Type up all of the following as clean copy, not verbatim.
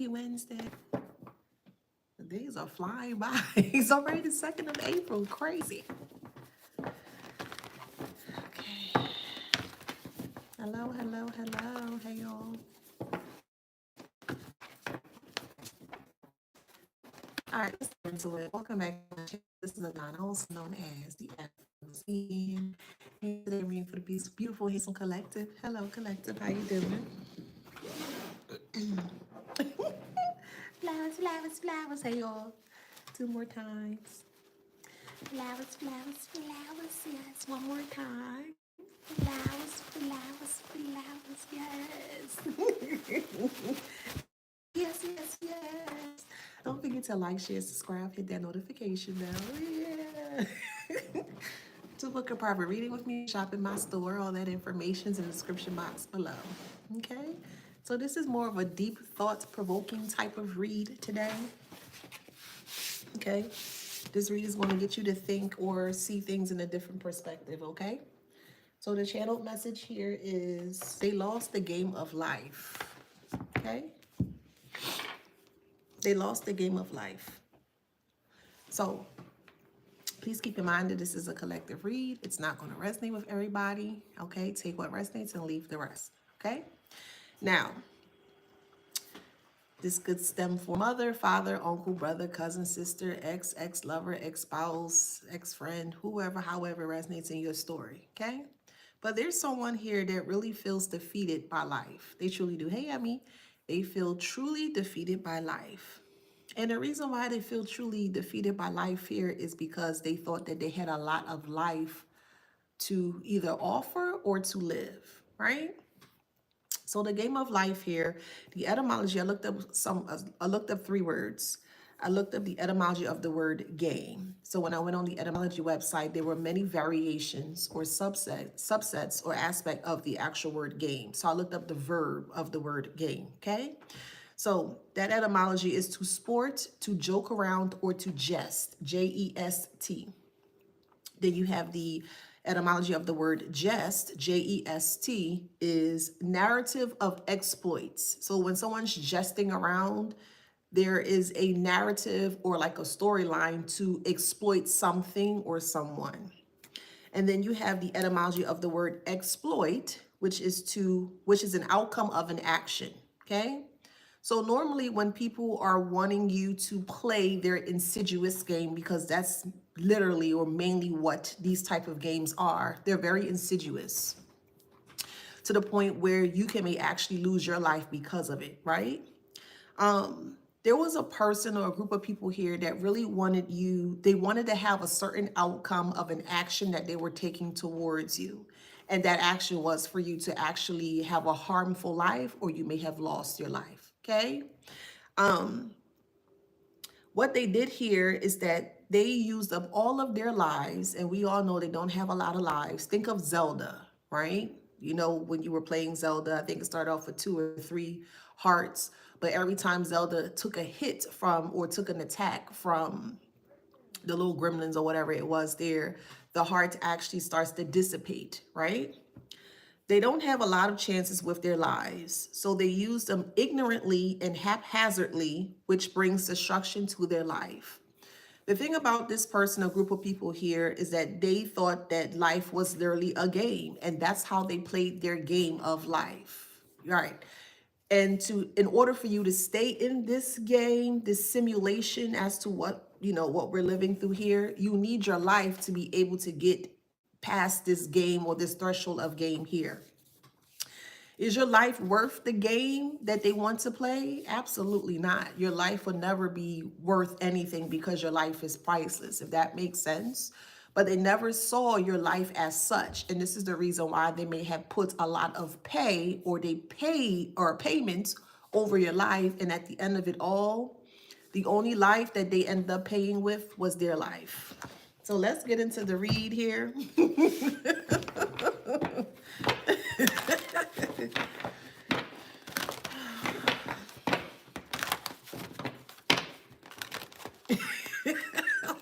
Happy Wednesday. The days are flying by. It's already the 2nd of April. Crazy. Okay. Hello, hello, hello. Hey, y'all. All right, let's get into it. Welcome back to my channel. This is Adana, also known as the Scene. And today, reading for the beautiful, handsome collective. Hello, collective. How you doing? Flowers, flowers, flowers. Hey, y'all. 2 more times. Flowers, flowers, flowers. Yes, 1 more time. Flowers, flowers, flowers. Yes. Yes, yes, yes. Don't forget to like, share, subscribe, hit that notification bell. Yeah. To book a private reading with me, shop in my store. All that information's in the description box below. Okay? So this is more of a deep, thought-provoking type of read today. Okay? This read is going to get you to think or see things in a different perspective, okay? So the channeled message here is they lost the game of life. Okay? They lost the game of life. So please keep in mind that this is a collective read. It's not going to resonate with everybody. Okay? Take what resonates and leave the rest. Okay? Now, this could stem from mother, father, uncle, brother, cousin, sister, ex-lover, ex-spouse, ex-friend, whoever, however resonates in your story. Okay? But there's someone here that really feels defeated by life. They truly do. Hey, Emmy. They feel truly defeated by life. And the reason why they feel truly defeated by life here is because they thought that they had a lot of life to either offer or to live, right? So the game of life here, the etymology, I looked up 3 words. I looked up the etymology of the word game. So when I went on the etymology website, there were many variations or subsets or aspect of the actual word game. So I looked up the verb of the word game, okay? So that etymology is to sport, to joke around, or to jest, J-E-S-T. Then you have the etymology of the word jest, J-E-S-T, is narrative of exploits. So when someone's jesting around, there is a narrative or like a storyline to exploit something or someone. And then you have the etymology of the word exploit, which is an outcome of an action, okay? So normally when people are wanting you to play their insidious game, because that's literally or mainly what these type of games are, they're very insidious to the point where you may actually lose your life because of it, right? There was a person or a group of people here that really they wanted to have a certain outcome of an action that they were taking towards you. And that action was for you to actually have a harmful life, or you may have lost your life, okay? What they did here is that they used up all of their lives, and we all know they don't have a lot of lives. Think of Zelda, right? You know, when you were playing Zelda, I think it started off with 2 or 3 hearts, but every time Zelda took a hit from or took an attack from the little gremlins or whatever it was there, the heart actually starts to dissipate, right? They don't have a lot of chances with their lives, so they use them ignorantly and haphazardly, which brings destruction to their life. The thing about this person, a group of people here, is that they thought that life was literally a game, and that's how they played their game of life, right? And in order for you to stay in this game, this simulation as to what we're living through here, you need your life to be able to get past this game or this threshold of game here. Is your life worth the game that they want to play? Absolutely not. Your life will never be worth anything because your life is priceless, if that makes sense. But they never saw your life as such. And this is the reason why they may have put a lot of pay or payments over your life. And at the end of it all, the only life that they ended up paying with was their life. So let's get into the read here.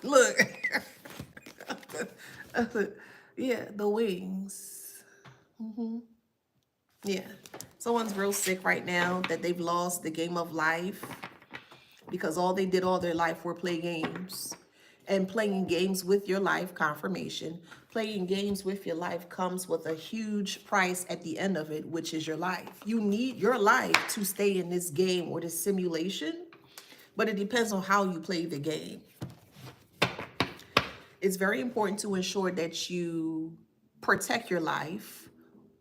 Look. Yeah, the wings. Yeah. Someone's real sick right now that they've lost the game of life because all they did all their life were play games. And playing games with your life, confirmation, playing games with your life comes with a huge price at the end of it, which is your life. You need your life to stay in this game or this simulation, but it depends on how you play the game. It's very important to ensure that you protect your life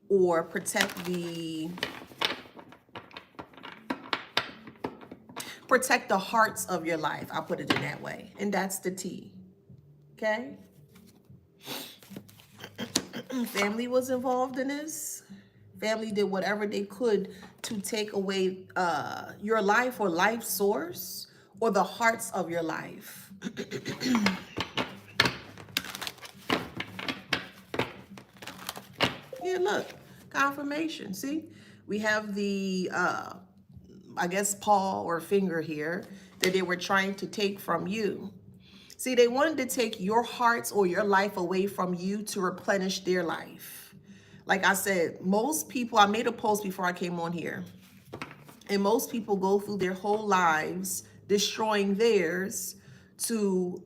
or protect the hearts of your life. I'll put it in that way. And that's the T. Okay? Family was involved in this. Family did whatever they could to take away your life or life source or the hearts of your life. Yeah, look, confirmation. See, we have the I guess paw or finger here that they were trying to take from you. See, they wanted to take your hearts or your life away from you to replenish their life. Like I said, most people, I made a post before I came on here, and most people go through their whole lives destroying theirs to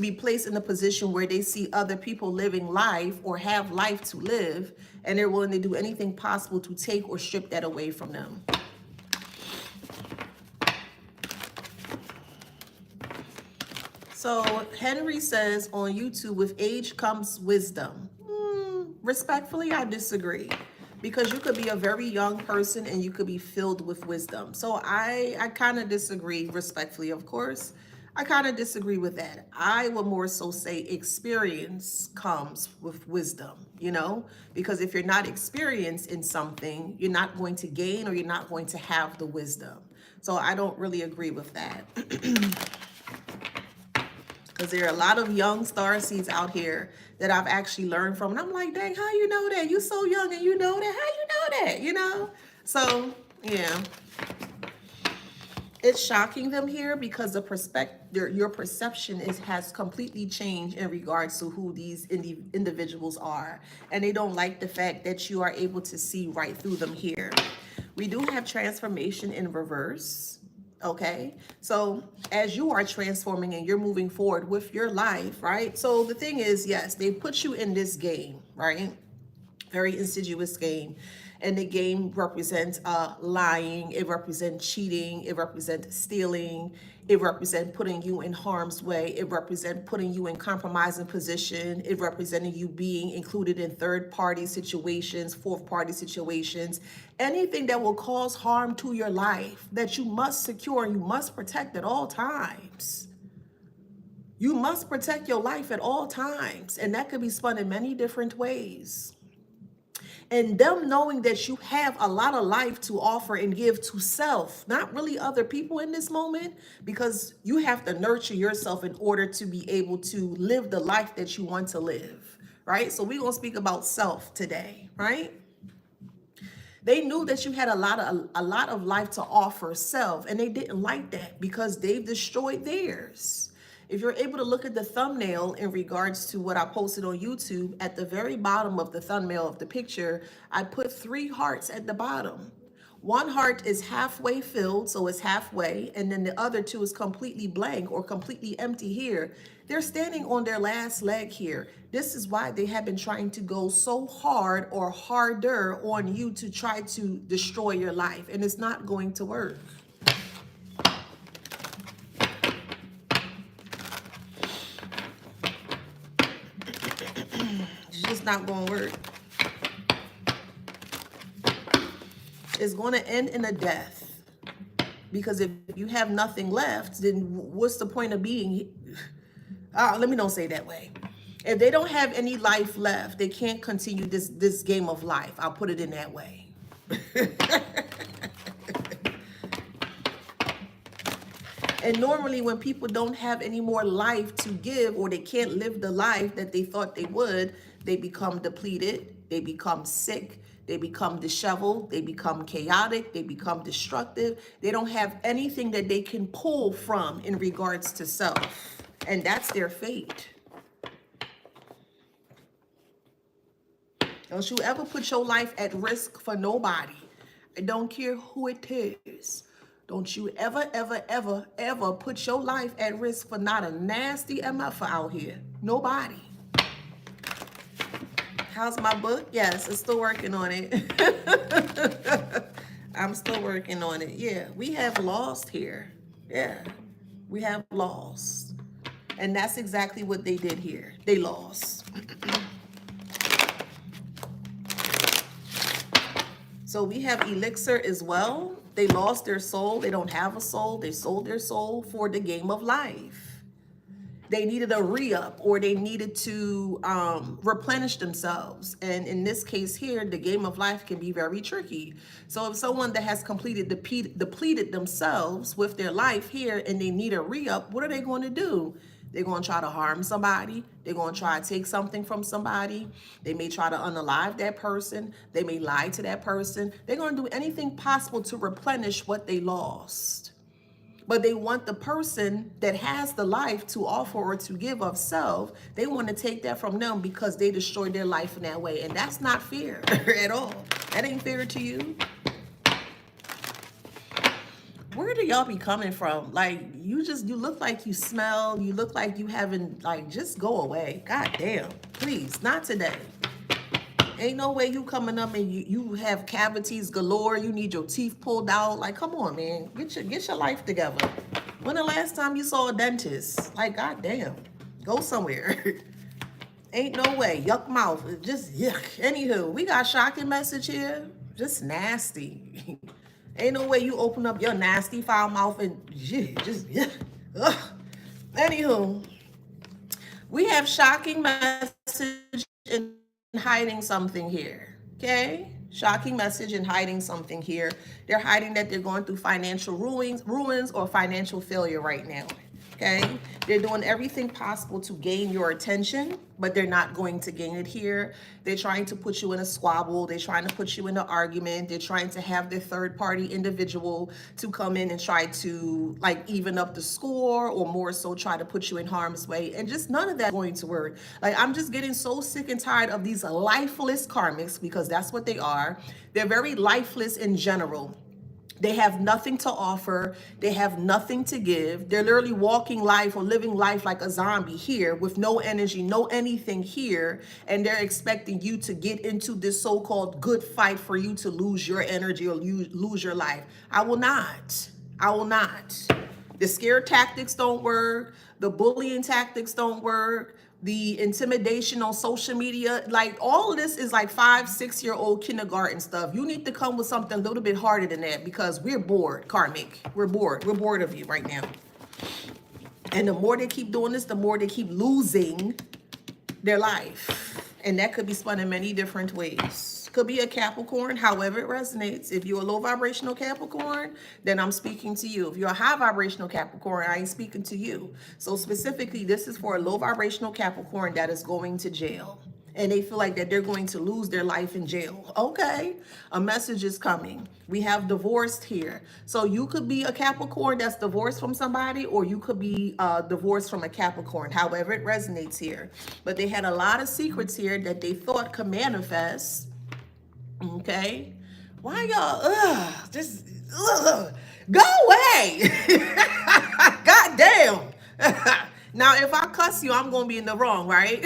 be placed in a position where they see other people living life or have life to live, and they're willing to do anything possible to take or strip that away from them. So Henry says on YouTube, with age comes wisdom. Respectfully, I disagree, because you could be a very young person and you could be filled with wisdom. So I kind of disagree, respectfully, of course. I kind of disagree with that. I would more so say experience comes with wisdom, you know, because if you're not experienced in something, you're not going to gain or you're not going to have the wisdom. So I don't really agree with that. Because there are a lot of young star seeds out here that I've actually learned from. And I'm like, dang, how you know that? You so young and you know that? How you know that? You know? So, yeah. It's shocking them here because your perception has completely changed in regards to who these individuals are. And they don't like the fact that you are able to see right through them here. We do have transformation in reverse. Okay, so as you are transforming and you're moving forward with your life, right? So the thing is, yes, they put you in this game, right? Very insidious game. And the game represents lying, it represents cheating, it represents stealing, it represents putting you in harm's way, it represents putting you in compromising position, it representing you being included in third-party situations, fourth-party situations, anything that will cause harm to your life that you must secure and you must protect at all times. You must protect your life at all times, and that could be spun in many different ways. And them knowing that you have a lot of life to offer and give to self, not really other people in this moment, because you have to nurture yourself in order to be able to live the life that you want to live, right? So we're going to speak about self today, right? They knew that you had a lot of life to offer self, and they didn't like that because they've destroyed theirs. If you're able to look at the thumbnail in regards to what I posted on YouTube, at the very bottom of the thumbnail of the picture, I put 3 hearts at the bottom. One heart is halfway filled, so it's halfway, and then the other 2 is completely blank or completely empty here. They're standing on their last leg here. This is why they have been trying to go so hard or harder on you to try to destroy your life, and it's not going to work. It's just not going to work. It's going to end in a death. Because if you have nothing left, then what's the point of being? Let me don't say it that way. If they don't have any life left, they can't continue this game of life. I'll put it in that way. And normally when people don't have any more life to give, or they can't live the life that they thought they would, they become depleted, they become sick, they become disheveled, they become chaotic, they become destructive. They don't have anything that they can pull from in regards to self. And that's their fate. Don't you ever put your life at risk for nobody. I don't care who it is. Don't you ever, ever, ever, ever put your life at risk for not a nasty MF out here. Nobody. How's my book? Yes, it's still working on it. I'm still working on it. Yeah, we have lost here. Yeah, we have lost. And that's exactly what they did here. They lost. So we have elixir as well. They lost their soul. They don't have a soul. They sold their soul for the game of life. They needed a re-up, or they needed to replenish themselves. And in this case here, the game of life can be very tricky. So if someone that has completed depleted themselves with their life here and they need a re-up, what are they going to do? They're going to try to harm somebody. They're going to try to take something from somebody. They may try to unalive that person. They may lie to that person. They're going to do anything possible to replenish what they lost. But they want the person that has the life to offer or to give of self, they want to take that from them because they destroyed their life in that way. And that's not fair at all. That ain't fair to you. Where do y'all be coming from? Like, you look like you smell. You look like you haven't, like, just go away. God damn. Please, not today. Ain't no way you coming up and you have cavities galore. You need your teeth pulled out. Like, come on, man. Get your life together. When the last time you saw a dentist? Like, goddamn. Go somewhere. Ain't no way. Yuck mouth. Just yuck. Anywho, we got shocking message here. Just nasty. Ain't no way you open up your nasty foul mouth and just yuck. Ugh. Anywho, we have shocking message in hiding something here. Okay, shocking message and hiding something here. They're hiding that they're going through financial ruins or financial failure right now. Okay, they're doing everything possible to gain your attention, but they're not going to gain it here. They're trying to put you in a squabble. They're trying to put you in an argument. They're trying to have their third party individual to come in and try to, like, even up the score, or more so try to put you in harm's way. And just none of that going to work. Like, I'm just getting so sick and tired of these lifeless karmics, because that's what they are. They're very lifeless in general. They have nothing to offer. They have nothing to give. They're literally walking life or living life like a zombie here with no energy, no anything here. And they're expecting you to get into this so-called good fight for you to lose your energy or lose your life. I will not. I will not. The scare tactics don't work. The bullying tactics don't work. The intimidation on social media, like, all of this is like 5-6-year-old kindergarten stuff. You need to come with something a little bit harder than that, because we're bored, Karmic. We're bored. We're bored of you right now. And the more they keep doing this, the more they keep losing their life. And that could be spun in many different ways. Could be a Capricorn, however it resonates. If you're a low vibrational Capricorn, then I'm speaking to you. If you're a high vibrational Capricorn, I ain't speaking to you. So specifically, this is for a low vibrational Capricorn that is going to jail. And they feel like that they're going to lose their life in jail. Okay, a message is coming. We have divorced here. So you could be a Capricorn that's divorced from somebody, or you could be divorced from a Capricorn, however it resonates here. But they had a lot of secrets here that they thought could manifest. Okay, why y'all go away? God damn. Now if I cuss you, I'm gonna be in the wrong, right?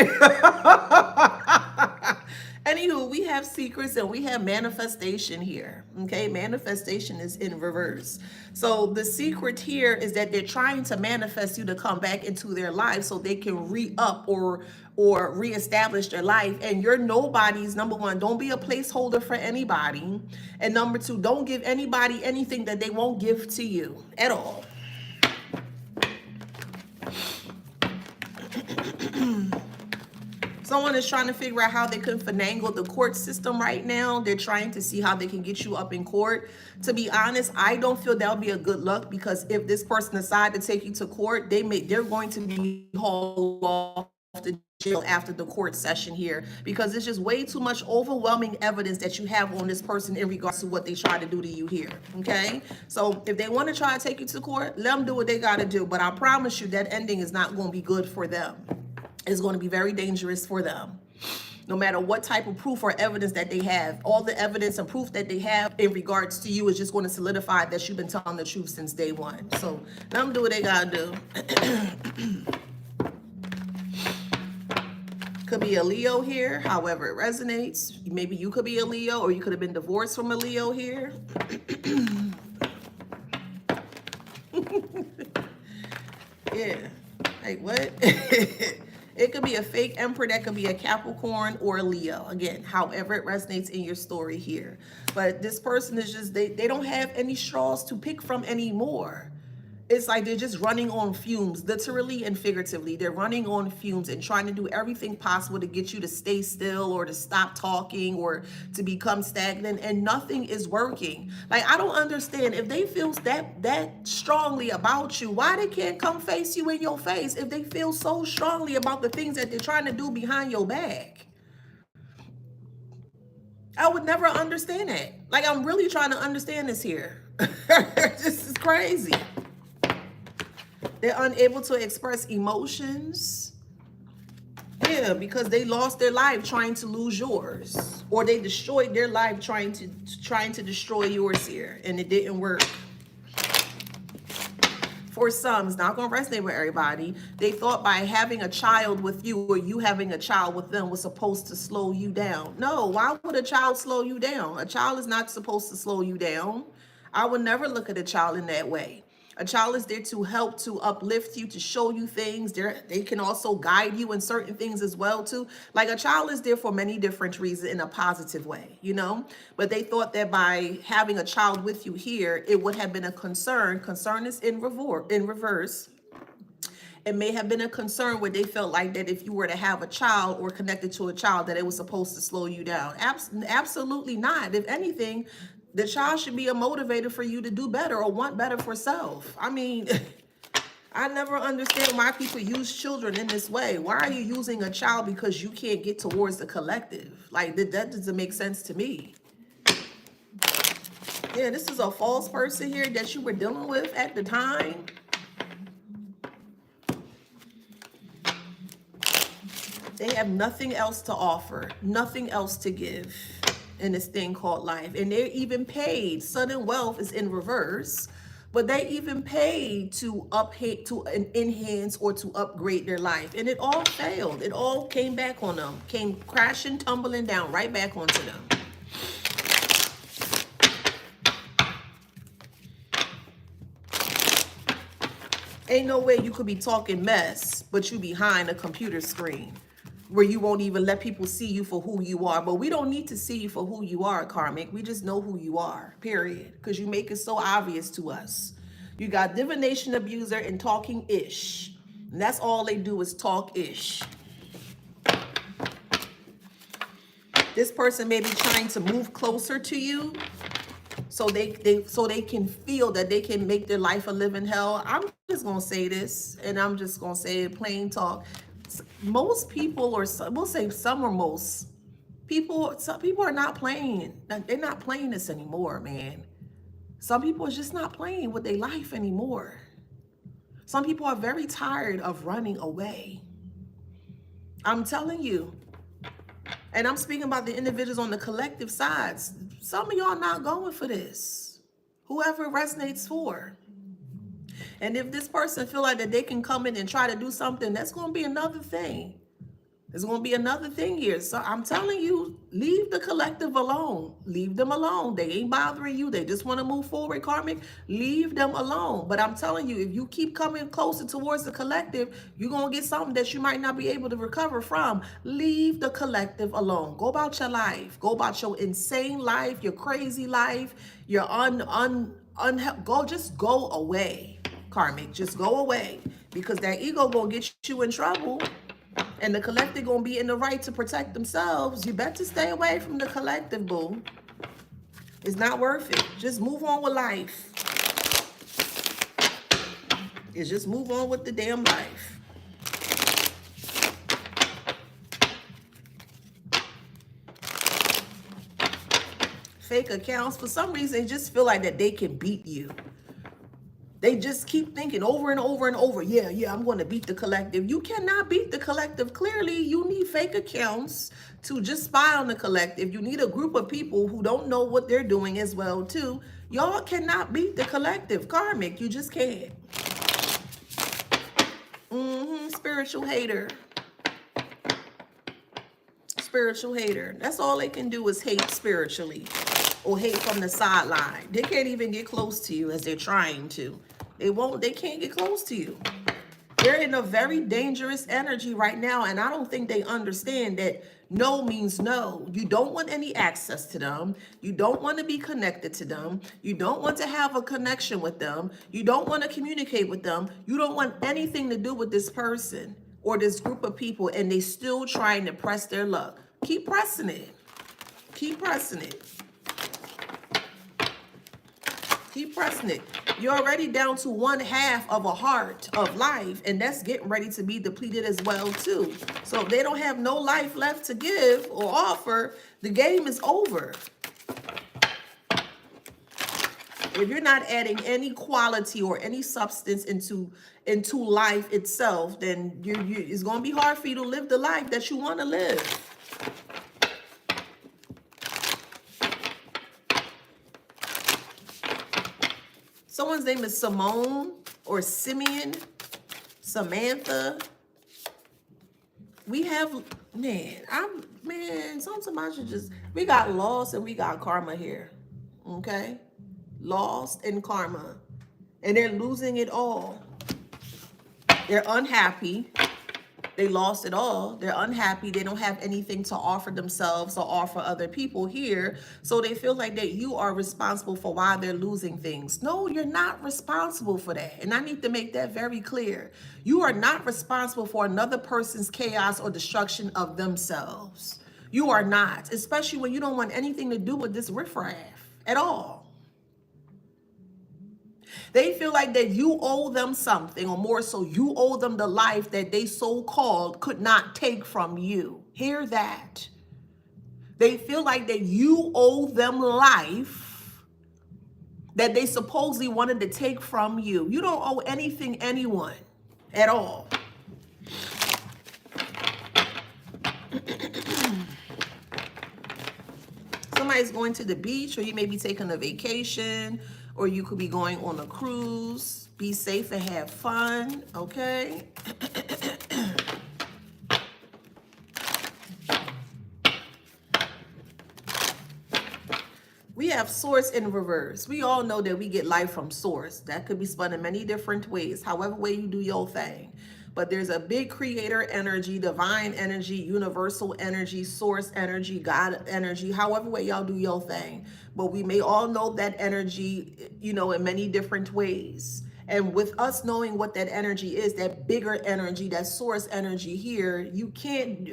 Anywho, we have secrets and we have manifestation here. Okay, manifestation is in reverse. So the secret here is that they're trying to manifest you to come back into their life so they can re-up or reestablish their life. And you're nobody's, number one, don't be a placeholder for anybody. And number two, don't give anybody anything that they won't give to you at all. Someone is trying to figure out how they can finagle the court system right now. They're trying to see how they can get you up in court. To be honest, I don't feel that'll be a good luck, because if this person decides to take you to court, they're going to be hauled off to jail after the court session here, because it's just way too much overwhelming evidence that you have on this person in regards to what they try to do to you here. Okay, so if they want to try to take you to court, let them do what they got to do, but I promise you that ending is not going to be good for them. It's going to be very dangerous for them. No matter what type of proof or evidence that they have, all the evidence and proof that they have in regards to you is just going to solidify that you've been telling the truth since day one. So let them do what they gotta do. Could be a Leo here, however it resonates. Maybe you could be a Leo, or you could have been divorced from a Leo here. Yeah, like what? It could be a fake emperor, that could be a Capricorn or a Leo. Again, however it resonates in your story here. But this person is just, they don't have any straws to pick from anymore. It's like they're just running on fumes, literally and figuratively. They're running on fumes and trying to do everything possible to get you to stay still or to stop talking or to become stagnant, and nothing is working. Like, I don't understand. If they feel that strongly about you, why they can't come face you in your face if they feel so strongly about the things that they're trying to do behind your back? I would never understand that. Like, I'm really trying to understand this here. This is crazy. They're unable to express emotions. Yeah, because they lost their life trying to lose yours, or they destroyed their life trying to destroy yours here, and it didn't work. For some, it's not going to resonate with everybody. They thought by having a child with you, or you having a child with them, was supposed to slow you down. No, why would a child slow you down? A child is not supposed to slow you down. I would never look at a child in that way. A child is there to help, to uplift you, to show you things. They can also guide you in certain things as well too. Like, a child is there for many different reasons in a positive way, you know. But they thought that by having a child with you here, it would have been a concern. Concern is in reverse. It may have been a concern where they felt like that if you were to have a child or connected to a child, that it was supposed to slow you down. Absolutely not. If anything, the child should be a motivator for you to do better or want better for self. I mean, I never understand why people use children in this way. Why are you using a child because you can't get towards the collective? Like, that doesn't make sense to me. Yeah, this is a false person here that you were dealing with at the time. They have nothing else to offer, nothing else to give in this thing called life. And they're even paid. Sudden wealth is in reverse, but they even paid to enhance or to upgrade their life. And it all failed. It all came back on them, came crashing, tumbling down right back onto them. Ain't no way you could be talking mess, but you behind a computer screen, where you won't even let people see you for who you are. But we don't need to see you for who you are, Karmic. We just know who you are, period. Because you make it so obvious to us. You got divination abuser and talking ish. And that's all they do is talk ish. This person may be trying to move closer to you so they can feel that they can make their life a living hell. I'm just going to say this, and I'm just going to say it plain talk. Most people, or we'll say some or most people, some people are not playing. They're not playing this anymore, man. Some people are just not playing with their life anymore. Some people are very tired of running away. I'm telling you. And I'm speaking about the individuals on the collective sides. Some of y'all not going for this. Whoever it resonates for. And if this person feel like that they can come in and try to do something, that's going to be another thing. There's going to be another thing here. So I'm telling you, leave the collective alone. Leave them alone. They ain't bothering you. They just want to move forward, Karmic. Leave them alone. But I'm telling you, if you keep coming closer towards the collective, you're going to get something that you might not be able to recover from. Leave the collective alone. Go about your life. Go about your insane life, your crazy life, your just go away, Karmic. Just go away, because that ego going to get you in trouble. And the collective gonna be in the right to protect themselves. You better stay away from the collective, boo. It's not worth it. Just move on with life. It's just move on with the damn life. Fake accounts, for some reason, just feel like that they can beat you. They just keep thinking over and over and over, yeah, I'm going to beat the collective. You cannot beat the collective. Clearly, you need fake accounts to just spy on the collective. You need a group of people who don't know what they're doing as well, too. Y'all cannot beat the collective. Karmic, you just can't. Spiritual hater. Spiritual hater. That's all they can do is hate spiritually or hate from the sideline. They can't even get close to you as they're trying to. They can't get close to you. They're in a very dangerous energy right now, and I don't think they understand that no means no. You don't want any access to them. You don't want to be connected to them. You don't want to have a connection with them. You don't want to communicate with them. You don't want anything to do with this person or this group of people, and they still trying to press their luck. Keep pressing it. Keep pressing it. Keep pressing it. You're already down to 1/2 of a heart of life, and that's getting ready to be depleted as well, too. So if they don't have no life left to give or offer, the game is over. If you're not adding any quality or any substance into life itself, then it's going to be hard for you to live the life that you want to live. Someone's name is Simone or Simeon, Samantha. We have, sometimes we got lost and we got karma here. Okay? Lost and karma. And they're losing it all. They're unhappy. They lost it all. They're unhappy. They don't have anything to offer themselves or offer other people here. So they feel like that you are responsible for why they're losing things. No, you're not responsible for that. And I need to make that very clear. You are not responsible for another person's chaos or destruction of themselves. You are not, especially when you don't want anything to do with this riffraff at all. They feel like that you owe them something, or more so, you owe them the life that they so-called could not take from you. Hear that. They feel like that you owe them life that they supposedly wanted to take from you. You don't owe anything anyone at all. Somebody's going to the beach, or you may be taking a vacation, or you could be going on a cruise. Be safe and have fun, okay? We have source in reverse. We all know that we get life from source. That could be spun in many different ways, however way you do your thing. But there's a big creator energy, divine energy, universal energy, source energy, God energy, however way y'all do your thing. But we may all know that energy, in many different ways. And with us knowing what that energy is, that bigger energy, that source energy here, you can't,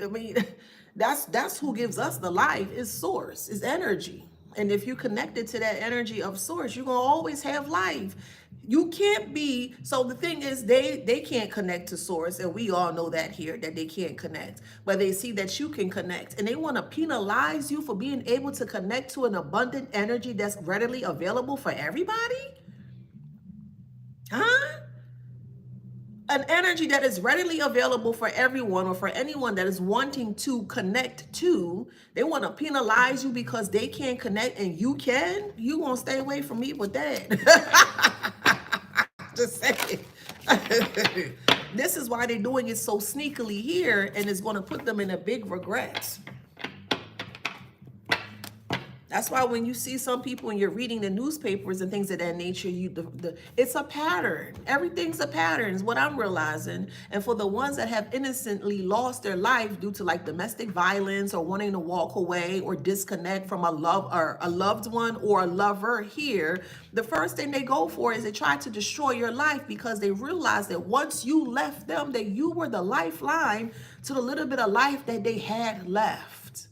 that's who gives us the life, is source, is energy. And if you're connected to that energy of source, you're going to always have life. You can't be, so the thing is, they can't connect to source, and we all know that here, that they can't connect, but they see that you can connect, and they want to penalize you for being able to connect to an abundant energy that's readily available for everybody? Huh? An energy that is readily available for everyone, or for anyone that is wanting to connect to. They want to penalize you because they can't connect and you can? You won't stay away from me with that. Just saying. This is why they're doing it so sneakily here, and it's going to put them in a big regret. That's why when you see some people and you're reading the newspapers and things of that nature, it's a pattern. Everything's a pattern is what I'm realizing. And for the ones that have innocently lost their life due to like domestic violence, or wanting to walk away or disconnect from a loved one or a lover here, the first thing they go for is they try to destroy your life, because they realize that once you left them, that you were the lifeline to the little bit of life that they had left.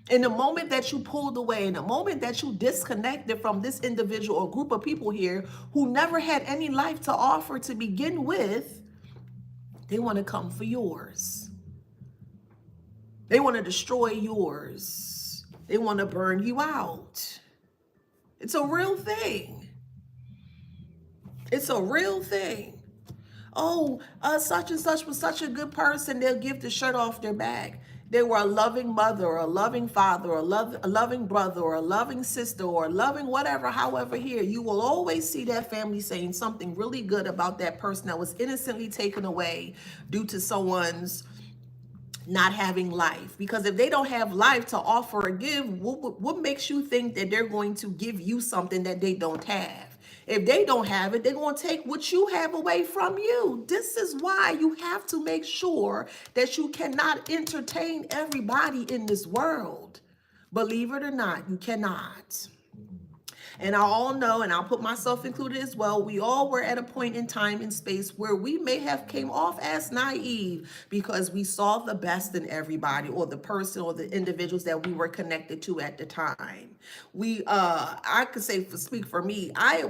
In the moment that you pulled away, in the moment that you disconnected from this individual or group of people here who never had any life to offer to begin with, they want to come for yours. They want to destroy yours. They want to burn you out. It's a real thing. It's a real thing. Oh, such and such was such a good person. They'll give the shirt off their back. They were a loving mother or a loving father or a loving brother or a loving sister or a loving whatever. However, here you will always see that family saying something really good about that person that was innocently taken away due to someone's not having life. Because if they don't have life to offer or give, what makes you think that they're going to give you something that they don't have? If they don't have it, they're going to take what you have away from you. This is why you have to make sure that you cannot entertain everybody in this world. Believe it or not, you cannot. And I all know, and I'll put myself included as well, we all were at a point in time and space where we may have came off as naive because we saw the best in everybody or the person or the individuals that we were connected to at the time. I could say, speak for me, I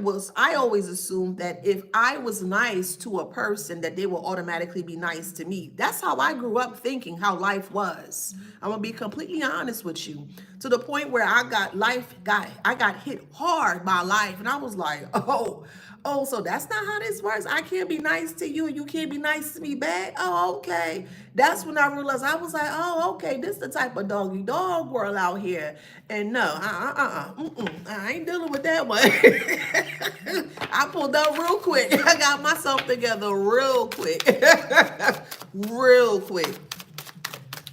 always assumed that if I was nice to a person that they will automatically be nice to me. That's how I grew up thinking how life was. I'm gonna be completely honest with you, to the point where I got hit hard by life, and I was like, oh, so that's not how this works. I can't be nice to you, and you can't be nice to me back. Oh, okay. That's when I realized, I was like, oh, okay, this is the type of doggy dog world out here. And no, I ain't dealing with that one. I pulled up real quick. I got myself together real quick, real quick.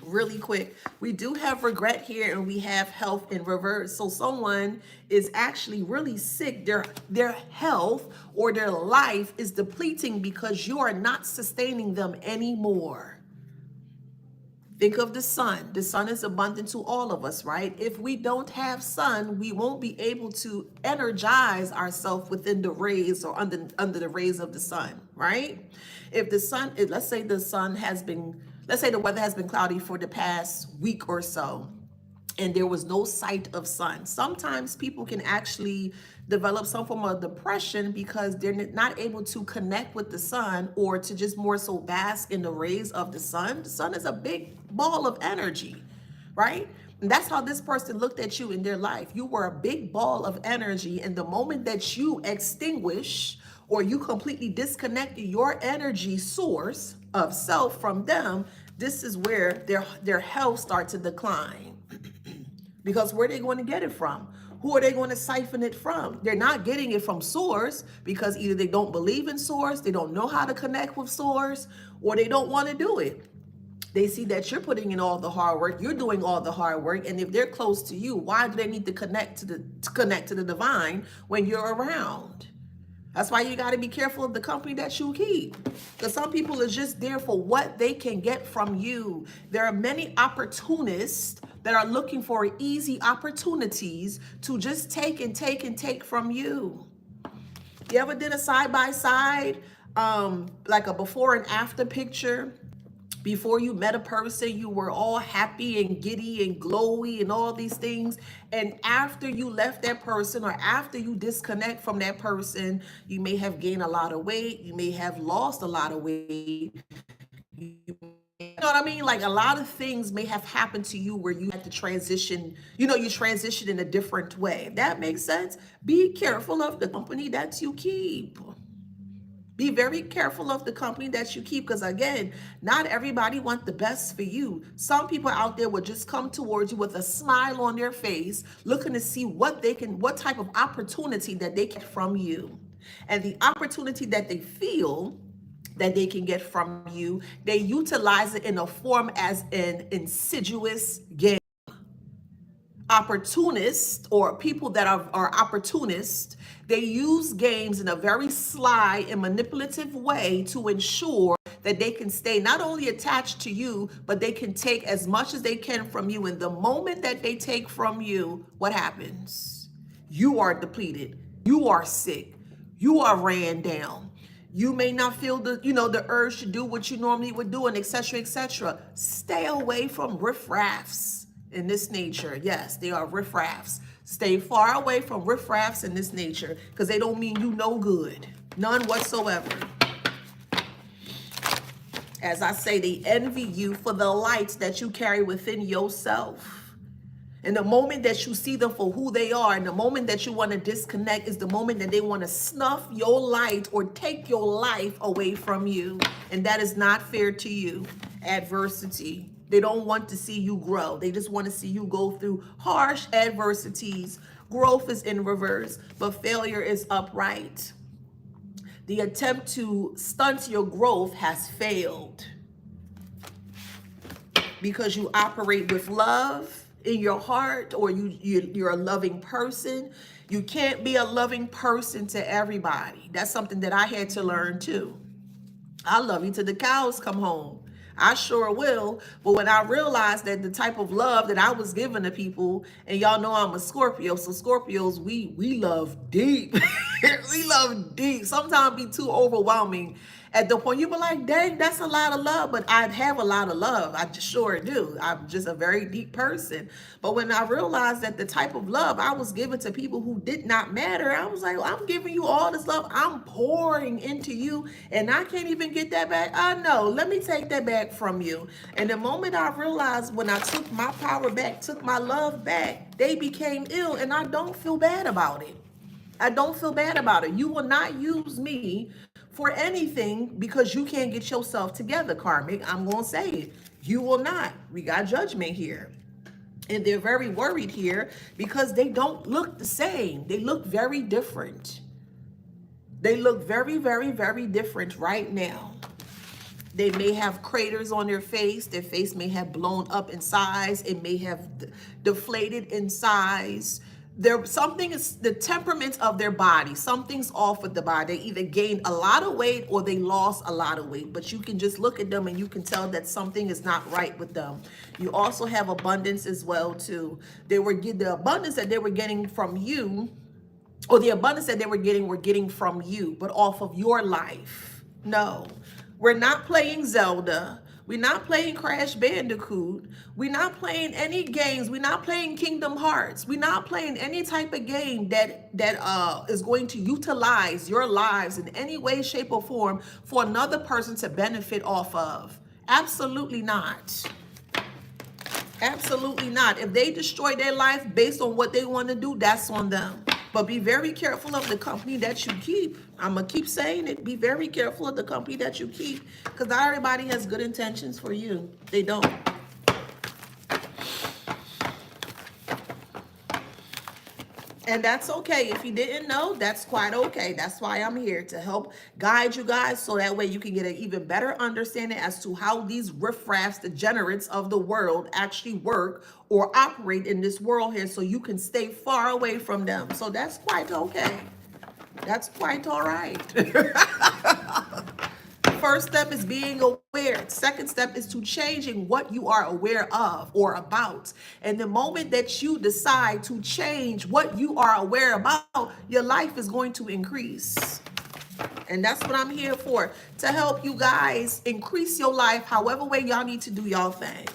Really quick. We do have regret here, and we have health in reverse. So someone is actually really sick. Their health or their life is depleting because you are not sustaining them anymore. Think of the sun. The sun is abundant to all of us, right? If we don't have sun, we won't be able to energize ourselves within the rays or under the rays of the sun, right? If the sun, let's say the weather has been cloudy for the past week or so, and there was no sight of sun. Sometimes people can actually develop some form of depression because they're not able to connect with the sun or to just more so bask in the rays of the sun. The sun is a big ball of energy, right? And that's how this person looked at you in their life. You were a big ball of energy, and the moment that you extinguish or you completely disconnected your energy source of self from them, this is where their health starts to decline. Because where are they going to get it from? Who are they going to siphon it from? They're not getting it from source because either they don't believe in source, they don't know how to connect with source, or they don't want to do it. They see that you're putting in all the hard work, you're doing all the hard work, and if they're close to you, why do they need to connect to the divine when you're around? That's why you got to be careful of the company that you keep. Because some people are just there for what they can get from you. There are many opportunists that are looking for easy opportunities to just take and take and take from you. You ever did a side-by-side, like a before and after picture? Before you met a person, you were all happy and giddy and glowy and all these things. And after you left that person or after you disconnect from that person, you may have gained a lot of weight. You may have lost a lot of weight. You know what I mean? Like a lot of things may have happened to you where you had to transition, you transition in a different way. If that makes sense. Be careful of the company that you keep. Be very careful of the company that you keep, because again, not everybody wants the best for you. Some people out there will just come towards you with a smile on their face, looking to see what type of opportunity that they get from you. And the opportunity that they feel that they can get from you, they utilize it in a form as an insidious game. Opportunists or people that are opportunists, they use games in a very sly and manipulative way to ensure that they can stay not only attached to you, but they can take as much as they can from you. And the moment that they take from you, what happens? You are depleted. You are sick. You are ran down. You may not feel the urge to do what you normally would do, and etc., etc. Stay away from riffraffs in this nature. Yes, they are riffraffs. Stay far away from riffraffs in this nature, because they don't mean you no good. None whatsoever. As I say, they envy you for the light that you carry within yourself. And the moment that you see them for who they are, and the moment that you want to disconnect is the moment that they want to snuff your light or take your life away from you. And that is not fair to you. Adversity. They don't want to see you grow. They just want to see you go through harsh adversities. Growth is in reverse, but failure is upright. The attempt to stunt your growth has failed because you operate with love in your heart, or you're a loving person. You can't be a loving person to everybody. That's something that I had to learn too. I love you till the cows come home. I sure will. But when I realized that the type of love that I was giving to people, and y'all know I'm a Scorpio, so Scorpios, we love deep. We love deep. Sometimes be too overwhelming. At the point you be like, dang, that's a lot of love, but I have a lot of love. I just sure do. I'm just a very deep person. But when I realized that the type of love I was giving to people who did not matter, I was like, well, I'm giving you all this love. I'm pouring into you, and I can't even get that back. I know. Let me take that back from you. And the moment I realized, when I took my power back, took my love back, they became ill, and I don't feel bad about it. I don't feel bad about it. You will not use me for anything because you can't get yourself together, Karmic. I'm going to say it. You will not. We got judgment here. And they're very worried here because they don't look the same. They look very different. They look very, very, very different right now. They may have craters on their face. Their face may have blown up in size. It may have deflated in size. Something is the temperament of their body. Something's off with the body. They either gained a lot of weight or they lost a lot of weight. But you can just look at them and you can tell that something is not right with them. You also have abundance as well too. The abundance that they were getting from you, or the abundance that they were getting from you, but off of your life. No, we're not playing Zelda. We're not playing Crash Bandicoot. We're not playing any games. We're not playing Kingdom Hearts. We're not playing any type of game that is going to utilize your lives in any way, shape, or form for another person to benefit off of. Absolutely not. Absolutely not. If they destroy their life based on what they want to do, that's on them. But be very careful of the company that you keep. I'm going to keep saying it. Be very careful of the company that you keep, because not everybody has good intentions for you. They don't. And that's okay. If you didn't know, that's quite okay. That's why I'm here, to help guide you guys, so that way you can get an even better understanding as to how these riffraffs, degenerates of the world, actually work or operate in this world here, so you can stay far away from them. So that's quite okay. That's quite all right. First step is being aware. Second step is to changing what you are aware of or about. And the moment that you decide to change what you are aware about, your life is going to increase. And that's what I'm here for, to help you guys increase your life however way y'all need to do y'all thing.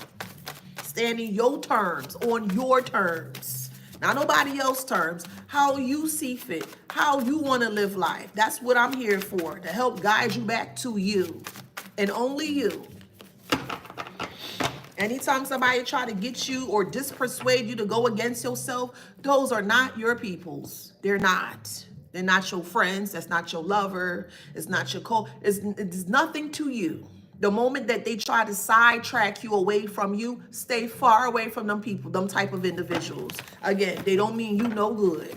Stand in your terms, on your terms, not nobody else's terms, how you see fit, how you want to live life. That's what I'm here for, to help guide you back to you and only you. Anytime somebody try to get you or dispersuade you to go against yourself, those are not your peoples. They're not. They're not your friends. That's not your lover. It's not your it's nothing to you. The moment that they try to sidetrack you away from you, stay far away from them people, them type of individuals. Again, they don't mean you no good.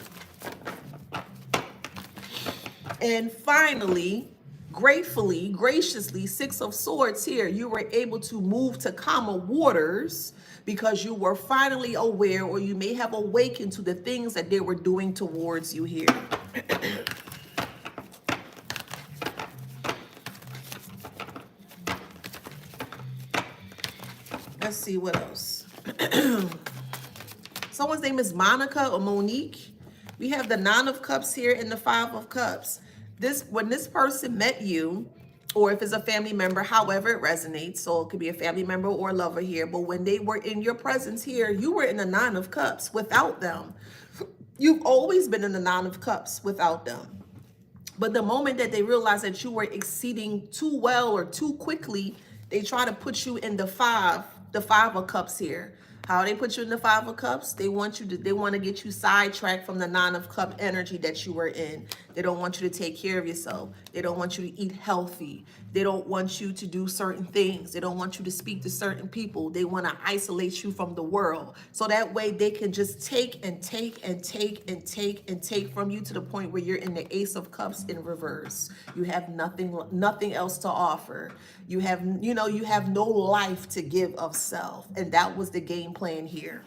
And finally, gratefully, graciously, Six of Swords here, you were able to move to calmer waters because you were finally aware, or you may have awakened to the things that they were doing towards you here. Let's see what else. Someone's name is Monica or Monique. We have the Nine of Cups here and the Five of Cups. When this person met you, or if it's a family member, however it resonates, so it could be a family member or a lover here, but when they were in your presence here, you were in the Nine of Cups without them. You've always been in the Nine of Cups without them. But the moment that they realized that you were exceeding too well or too quickly, they try to put you in the Five of Cups here. How they put you in the Five of Cups? They want to get you sidetracked from the Nine of Cup energy that you were in. They don't want you to take care of yourself. They don't want you to eat healthy. They don't want you to do certain things. They don't want you to speak to certain people. They want to isolate you from the world. So that way they can just take and take and take and take and take from you to the point where you're in the Ace of Cups in reverse. You have nothing else to offer. You have no life to give of self. And that was the game plan here.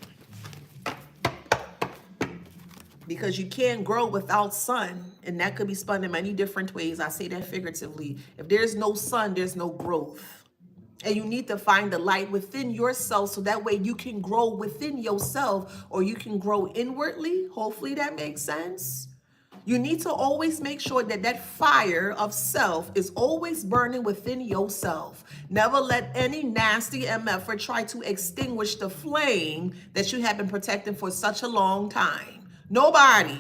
Because you can't grow without sun, and that could be spun in many different ways. I say that figuratively. If there's no sun, there's no growth. And you need to find the light within yourself so that way you can grow within yourself, or you can grow inwardly. Hopefully that makes sense. You need to always make sure that that fire of self is always burning within yourself. Never let any nasty MF try to extinguish the flame that you have been protecting for such a long time. Nobody.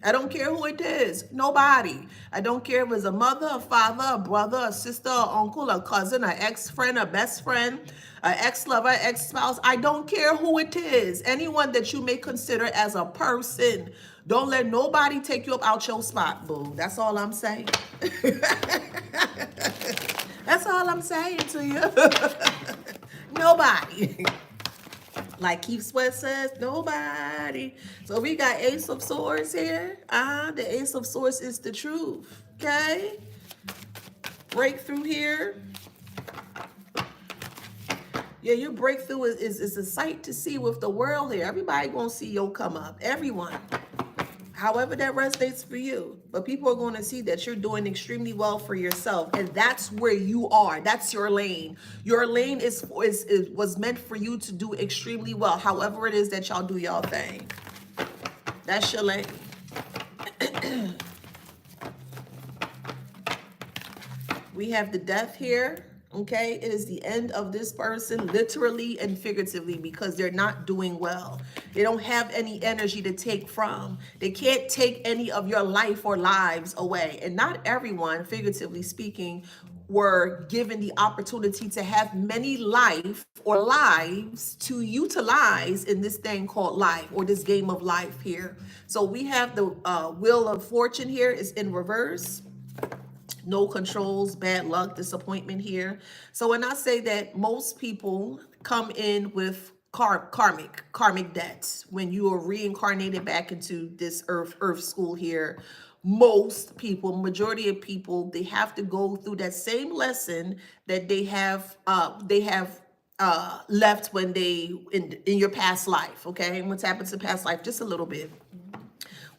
I don't care who it is. Nobody. I don't care if it's a mother, a father, a brother, a sister, a uncle, a cousin, an ex-friend, a best friend, an ex-lover, ex-spouse. I don't care who it is. Anyone that you may consider as a person. Don't let nobody take you up out your spot, boo. That's all I'm saying. That's all I'm saying to you. Nobody. Like Keith Sweat says, nobody. So we got Ace of Swords here. The Ace of Swords is the truth. Okay? Breakthrough here. Yeah, your breakthrough is a sight to see with the world here. Everybody gonna see your come up. Everyone. However that resonates for you. But people are going to see that you're doing extremely well for yourself. And that's where you are. That's your lane. Your lane was meant for you to do extremely well. However it is that y'all do y'all thing. That's your lane. We have the Death here. Okay, it is the end of this person, literally and figuratively, because they're not doing well. They don't have any energy to take from. They can't take any of your life or lives away. And not everyone, figuratively speaking, were given the opportunity to have many life or lives to utilize in this thing called life, or this game of life here. So we have the Wheel of Fortune here is in reverse. No controls, bad luck, disappointment here. So when I say that most people come in with karmic debts, when you are reincarnated back into this earth school here, most people, majority of people, they have to go through that same lesson that they have left when they in your past life. Okay, what's happened to past life? Just a little bit.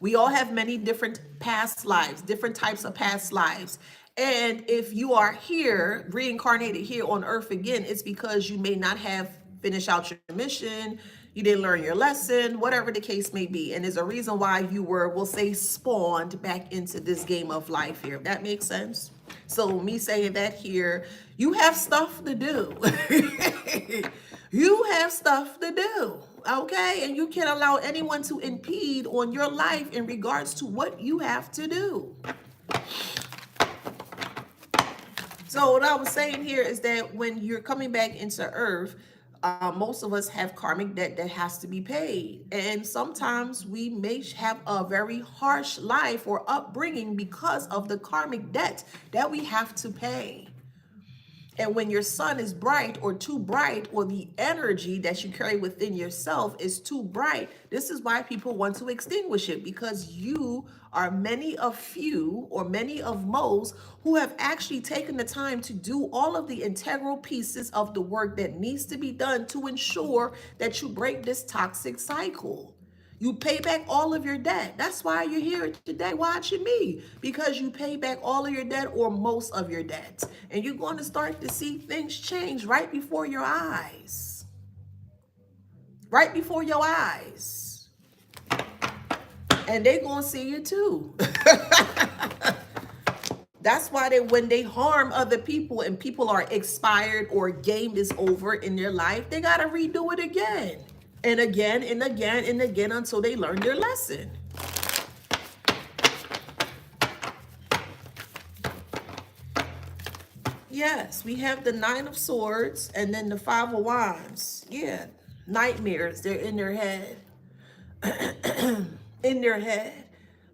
We all have many different past lives, different types of past lives. And if you are here, reincarnated here on earth again, it's because you may not have finished out your mission, you didn't learn your lesson, whatever the case may be. And there's a reason why you were, we'll say, spawned back into this game of life here. That makes sense? So me saying that here, you have stuff to do. You have stuff to do, okay? And you can't allow anyone to impede on your life in regards to what you have to do. So what I was saying here is that when you're coming back into earth, most of us have karmic debt that has to be paid. And sometimes we may have a very harsh life or upbringing because of the karmic debt that we have to pay. And when your sun is bright or too bright, or the energy that you carry within yourself is too bright, this is why people want to extinguish it, because you are many of few or many of most who have actually taken the time to do all of the integral pieces of the work that needs to be done to ensure that you break this toxic cycle. You pay back all of your debt. That's why you're here today watching me, because you pay back all of your debt or most of your debt. And you're going to start to see things change right before your eyes. Right before your eyes. And they're going to see you too. That's why when they harm other people and people are expired or game is over in their life, they got to redo it again. And again and again and again until they learn their lesson. Yes, we have the Nine of Swords and then the Five of Wands. Yeah, Nightmares, they're in their head. In their head,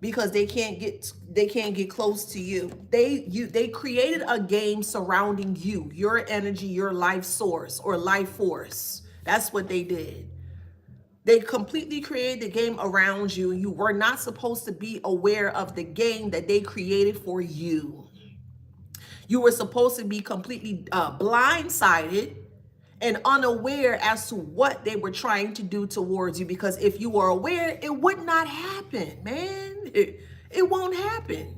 because they can't get close to you. They created a game surrounding you, your energy, your life source or life force. That's what they did. They completely created the game around you, and you were not supposed to be aware of the game that they created for you. You were supposed to be completely blindsided and unaware as to what they were trying to do towards you. Because if you were aware, it would not happen, man. It won't happen.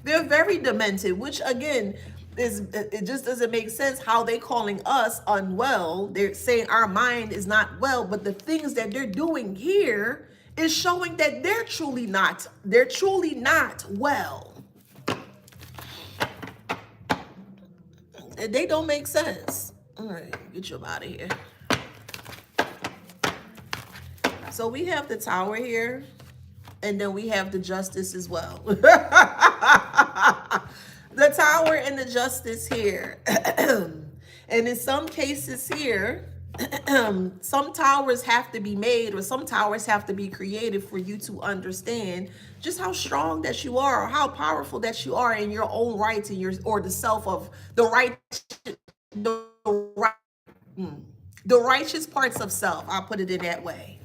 They're very demented, which again, it just doesn't make sense how they calling us unwell. They're saying our mind is not well, but the things that they're doing here is showing that they're truly not well. They don't make sense. All right, get you out of here. So we have the Tower here, and then we have the Justice as well. The Tower and the Justice here. And in some cases here, some towers have to be made, or some towers have to be created for you to understand just how strong that you are, or how powerful that you are in your own rights, and or the self of the right, the righteous parts of self. I'll put it in that way.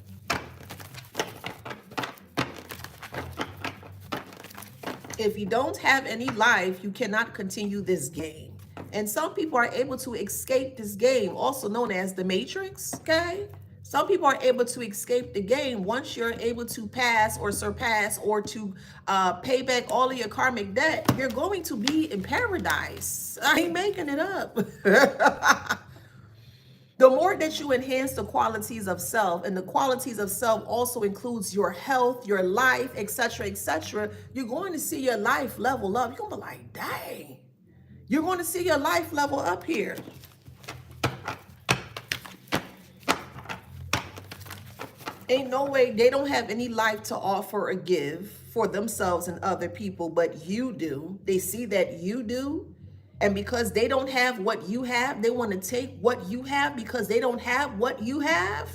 If you don't have any life, you cannot continue this game. And some people are able to escape this game, also known as the Matrix, okay? Some people are able to escape the game once you're able to pass or surpass or to pay back all of your karmic debt. You're going to be in paradise. I ain't making it up. The more that you enhance the qualities of self, and the qualities of self also includes your health, your life, etc., you're going to see your life level up. You're going to be like, dang. You're going to see your life level up here. Ain't no way. They don't have any life to offer or give for themselves and other people, but you do. They see that you do. And because they don't have what you have, they want to take what you have because they don't have what you have.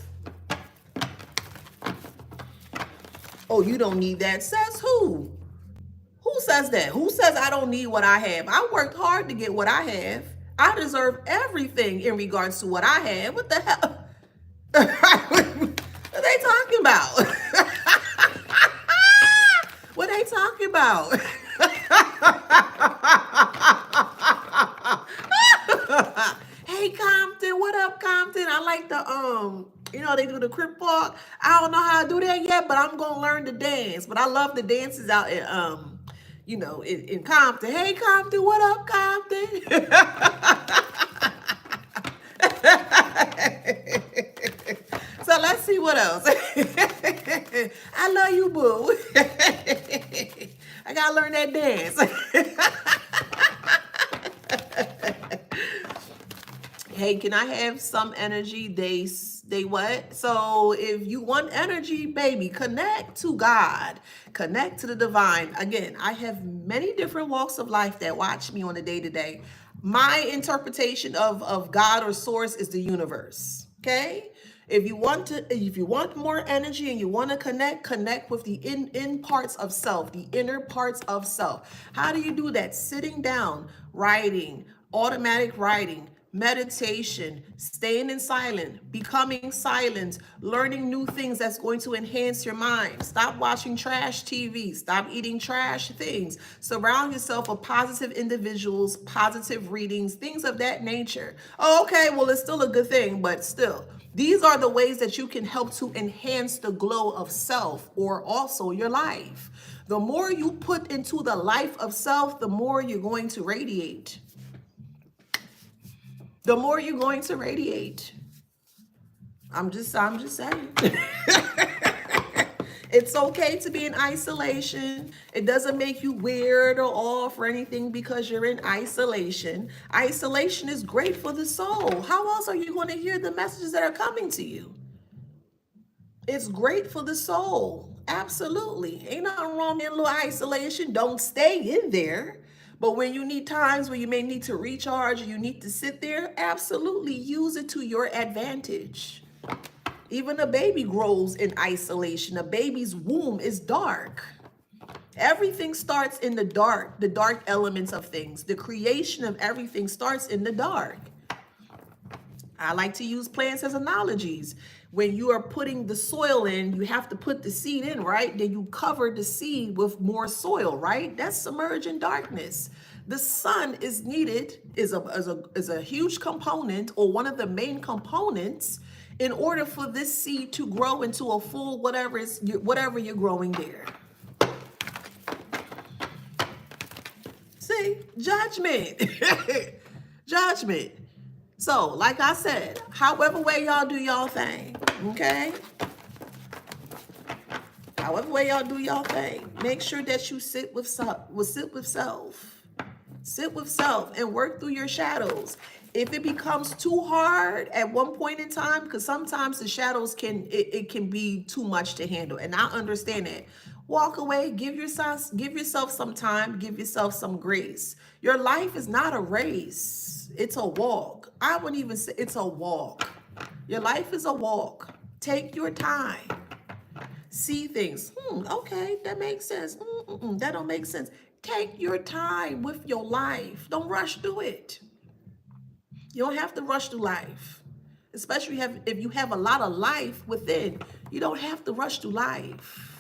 Oh, you don't need that. Says who? Who says that? Who says I don't need what I have? I worked hard to get what I have. I deserve everything in regards to what I have. What the hell? What are they talking about? What are they talking about? Hey Compton, what up Compton? I like the you know, they do the crip walk. I don't know how to do that yet, but I'm gonna learn to dance. But I love the dances out in you know, in Compton. Hey Compton, what up Compton? So let's see what else. I love you, boo. I gotta learn that dance. Hey, can I have some energy? They what? So if you want energy, baby, connect to God. Connect to the divine. Again, I have many different walks of life that watch me on a day-to-day. My interpretation of God or source is the universe. Okay? If you want more energy and you want to connect with the in parts of self, the inner parts of self. How do you do that? Sitting down, writing, automatic writing, meditation, staying in silent, becoming silent, learning new things that's going to enhance your mind. Stop watching trash TV. Stop eating trash things. Surround yourself with positive individuals, positive readings, things of that nature. Oh, okay, well, it's still a good thing, but still. These are the ways that you can help to enhance the glow of self or also your life. The more you put into the life of self, the more you're going to radiate. The more you're going to radiate. I'm just saying. It's okay to be in isolation. It doesn't make you weird or off or anything because you're in isolation. Isolation is great for the soul. How else are you going to hear the messages that are coming to you? It's great for the soul. Absolutely. Ain't nothing wrong in a little isolation. Don't stay in there. But when you need times where you may need to recharge, you need to sit there, absolutely use it to your advantage. Even a baby grows in isolation. A baby's womb is dark. Everything starts in the dark elements of things. The creation of everything starts in the dark. I like to use plants as analogies. When you are putting the soil in, you have to put the seed in, right? Then you cover the seed with more soil, right? That's submerging darkness. The sun is needed, is a huge component, or one of the main components, in order for this seed to grow into a full whatever you're growing there. See, judgment. Judgment. So, like I said, however way y'all do y'all thing, okay? However way y'all do y'all thing, make sure that you sit with self. Sit with self and work through your shadows. If it becomes too hard at one point in time, because sometimes the shadows can be too much to handle, and I understand that. Walk away, give yourself some time, give yourself some grace. Your life is not a race. It's a walk. I wouldn't even say it's a walk. Your life is a walk. Take your time. See things. Okay, that makes sense. That don't make sense. Take your time with your life. Don't rush through it. You don't have to rush through life. Especially if you have a lot of life within. You don't have to rush through life.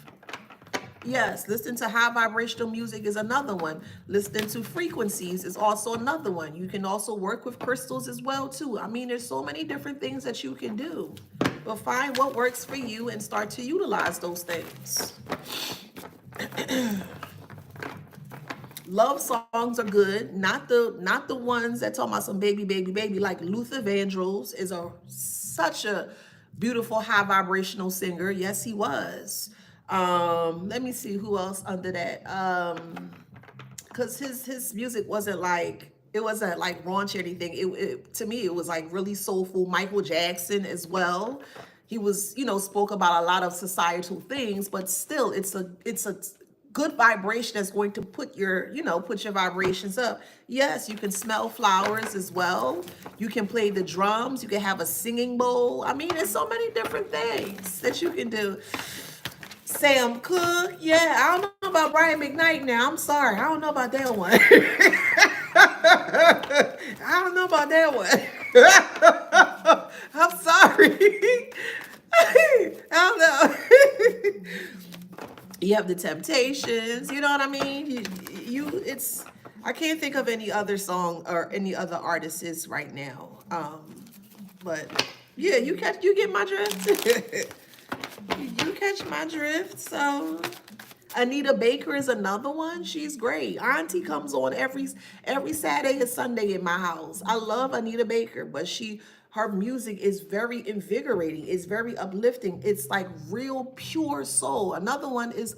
Yes, listening to high vibrational music is another one. Listening to frequencies is also another one. You can also work with crystals as well too. I mean, there's so many different things that you can do. But find what works for you and start to utilize those things. Love songs are good, not the ones that talk about some baby. Like Luther Vandross is such a beautiful high vibrational singer. Yes, he was. Let me see who else under that. Because his music wasn't like raunchy or anything. It to me it was like really soulful. Michael Jackson as well. He was, spoke about a lot of societal things, but still it's a good vibration that's going to put your vibrations up. Yes, you can smell flowers as well. You can play the drums. You can have a singing bowl. I mean, there's so many different things that you can do. Sam Cooke. Yeah, I don't know about Brian McKnight now. I'm sorry. I don't know about that one. I don't know about that one. I'm sorry. I don't know. You have the Temptations, you know what I mean? I can't think of any other song or any other artists right now. But yeah, you get my drift. You catch my drift. So Anita Baker is another one. She's great. Auntie comes on every Saturday and Sunday in my house. I love Anita Baker, but her music is very invigorating. It's very uplifting. It's like real pure soul. Another one is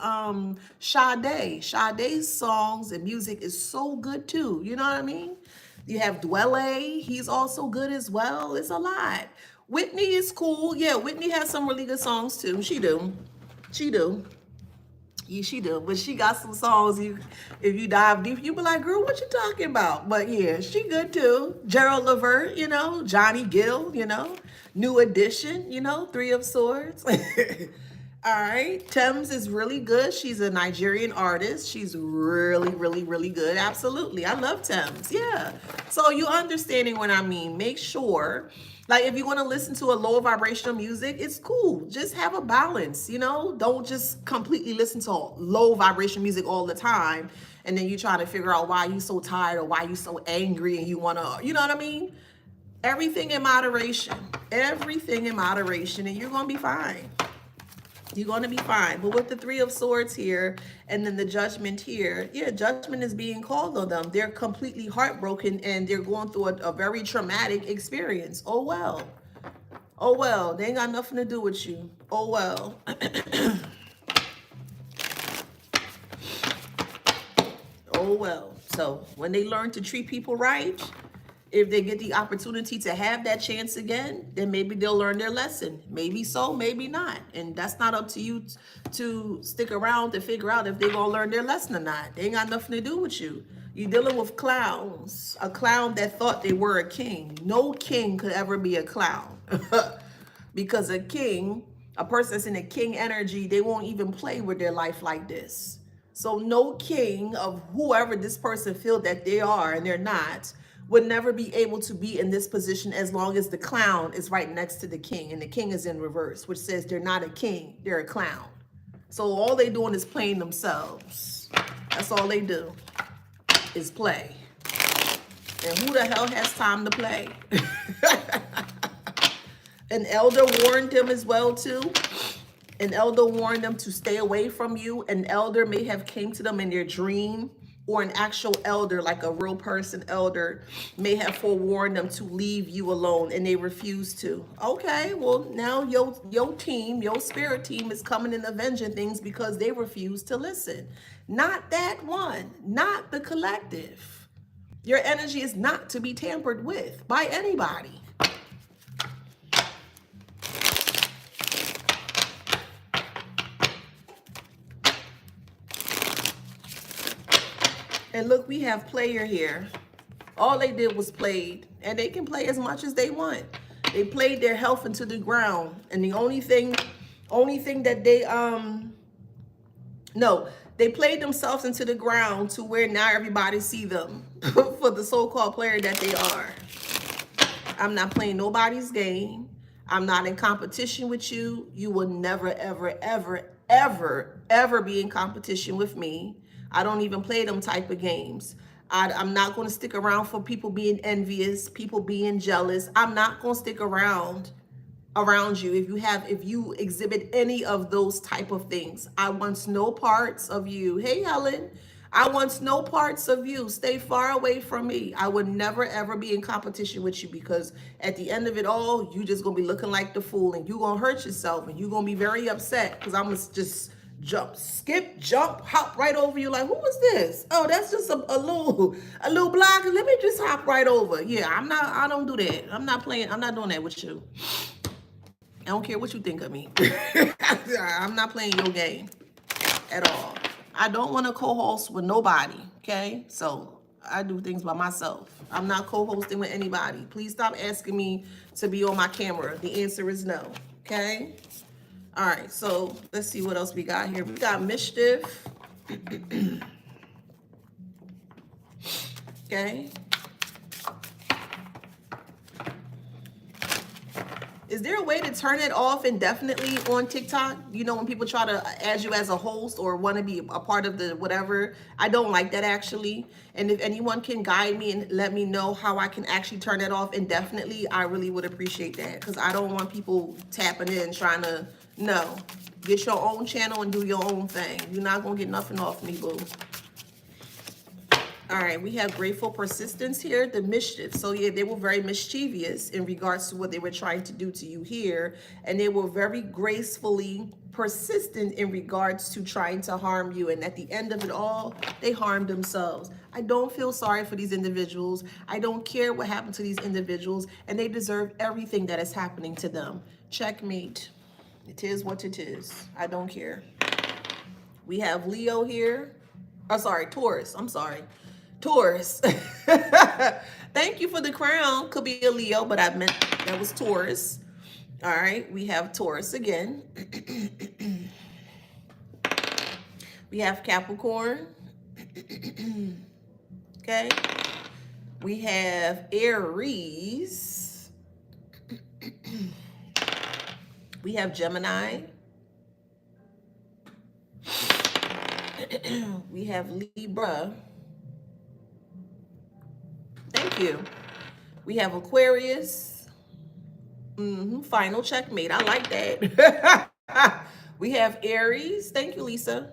Sade. Sade's songs and music is so good too. You know what I mean? You have Dwele. He's also good as well. It's a lot. Whitney is cool. Yeah, Whitney has some really good songs too. She do. Yeah, she do. But she got some songs, if you dive deep, you be like, girl, what you talking about? But yeah, she good too. Gerald Levert, Johnny Gill, New Edition, Three of Swords. All right. Thames is really good. She's a Nigerian artist. She's really, really, really good. Absolutely. I love Thames. Yeah. So you understanding what I mean. Make sure, like, if you want to listen to a lower vibrational music, it's cool. Just have a balance, Don't just completely listen to low vibration music all the time. And then you try to figure out why you so tired or why you so angry and you want to, you know what I mean? Everything in moderation. Everything in moderation, and you're going to be fine. You're going to be fine. But with the Three of Swords here and then the Judgment here, yeah, judgment is being called on them. They're completely heartbroken and they're going through a very traumatic experience. Oh, well. Oh, well. They ain't got nothing to do with you. Oh, well. Oh, well. So when they learn to treat people right, if they get the opportunity to have that chance again, then maybe they'll learn their lesson. Maybe so, maybe not. And that's not up to you to stick around to figure out if they're going to learn their lesson or not. They ain't got nothing to do with you. You're dealing with clowns. A clown that thought they were a king. No king could ever be a clown. Because a king, a person that's in a king energy, they won't even play with their life like this. So no king of whoever this person feel that they are and they're not would never be able to be in this position as long as the clown is right next to the king and the king is in reverse, which says they're not a king, they're a clown. So all they doing is playing themselves. That's all they do is play. And who the hell has time to play? An elder warned them as well too. An elder warned them to stay away from you. An elder may have came to them in their dream, or an actual elder, like a real person elder, may have forewarned them to leave you alone, and they refused to. Okay, well now your team, your spirit team is coming and avenging things because they refuse to listen. Not that one, not the collective. Your energy is not to be tampered with by anybody. And look, we have player here. All they did was played, and they can play as much as they want. They played their health into the ground, and the only thing that they they played themselves into the ground to where now everybody see them for the so-called player that they are. I'm not playing nobody's game. I'm not in competition with you. You will never, ever, ever, ever, ever be in competition with me. I don't even play them type of games. I'm not going to stick around for people being envious, people being jealous. I'm not going to stick around you if you exhibit any of those type of things. I want no parts of you. Hey, Helen. I want no parts of you. Stay far away from me. I would never, ever be in competition with you, because at the end of it all, you just going to be looking like the fool, and you're going to hurt yourself, and you're going to be very upset because I'm going to just skip, jump, hop right over you. Like, who is this? Oh, that's just a little block. Let me just hop right over. Yeah, I don't do that. I'm not doing that with you. I don't care what you think of me. I'm not playing your game at all. I don't want to co-host with nobody, okay? So I do things by myself. I'm not co-hosting with anybody. Please stop asking me to be on my camera. The answer is no, okay? All right, so let's see what else we got here. We got mischief. Okay. Is there a way to turn it off indefinitely on TikTok? You know, when people try to add you as a host or want to be a part of the whatever. I don't like that, actually. And if anyone can guide me and let me know how I can actually turn it off indefinitely, I really would appreciate that, because I don't want people tapping in trying to, no. Get your own channel and do your own thing. You're not going to get nothing off me, boo. All right, we have grateful persistence here, the mischief. So yeah, they were very mischievous in regards to what they were trying to do to you here. And they were very gracefully persistent in regards to trying to harm you. And at the end of it all, they harmed themselves. I don't feel sorry for these individuals. I don't care what happened to these individuals. And they deserve everything that is happening to them. Checkmate. It is what it is. I don't care. We have Leo here. Oh, sorry, Taurus. I'm sorry. Taurus. Thank you for the crown. Could be a Leo, but I meant that was Taurus. All right, we have Taurus again. We have Capricorn. Okay. We have Aries. We have Gemini. We have Libra. Thank you. We have Aquarius. Final checkmate. I like that. We have Aries. Thank you, Lisa.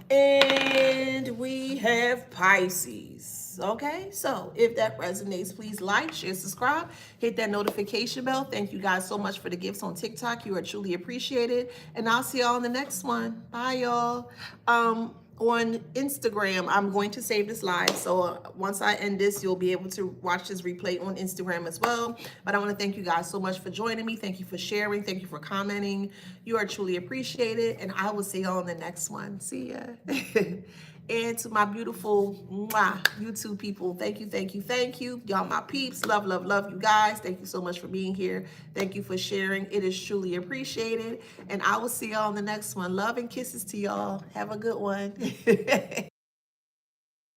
And we have Pisces. Okay, so if that resonates, please like, share, subscribe, hit that notification bell. Thank you guys so much for the gifts on TikTok. You are truly appreciated. And I'll see y'all in the next one. Bye, y'all. On Instagram, I'm going to save this live. So once I end this, you'll be able to watch this replay on Instagram as well. But I want to thank you guys so much for joining me. Thank you for sharing. Thank you for commenting. You are truly appreciated. And I will see y'all in the next one. See ya. And to my beautiful YouTube people, thank you, thank you, thank you. Y'all my peeps, love, love, love you guys. Thank you so much for being here. Thank you for sharing. It is truly appreciated. And I will see y'all on the next one. Love and kisses to y'all. Have a good one.